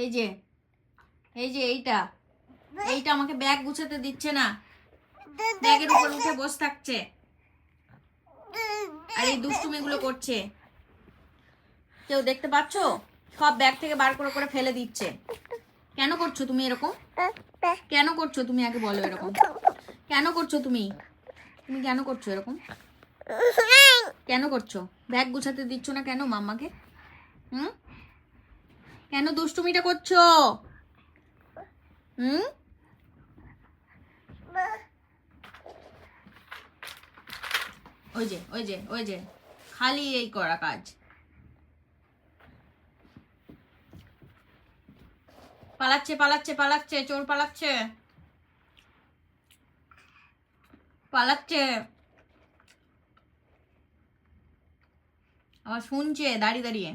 এই যে এইটা আমাকে ব্যাগ গুছাতে দিচ্ছে না, ব্যাগের উপর উঠে বসে থাকছে আর এই দুষ্টুমিগুলো করছে। কেউ দেখতে পাচ্ছ? সব ব্যাগ থেকে বার করে করে ফেলে দিচ্ছে। কেন করছো তুমি এরকম? কেন করছো তুমি আগে বলো এরকম? কেন করছো তুমি? তুমি কেন করছো এরকম? কেন করছো? ব্যাগ গুছাতে দিচ্ছ না কেন মাম্মাকে? কেন দুষ্টুমিটা করছো? ওই যে খালি এই করা কাজ। পালাচ্ছে পালাচ্ছে পালাচ্ছে, চোর পালাচ্ছে পালাচ্ছে। আবার শুনছে দাঁড়িয়ে দাঁড়িয়ে।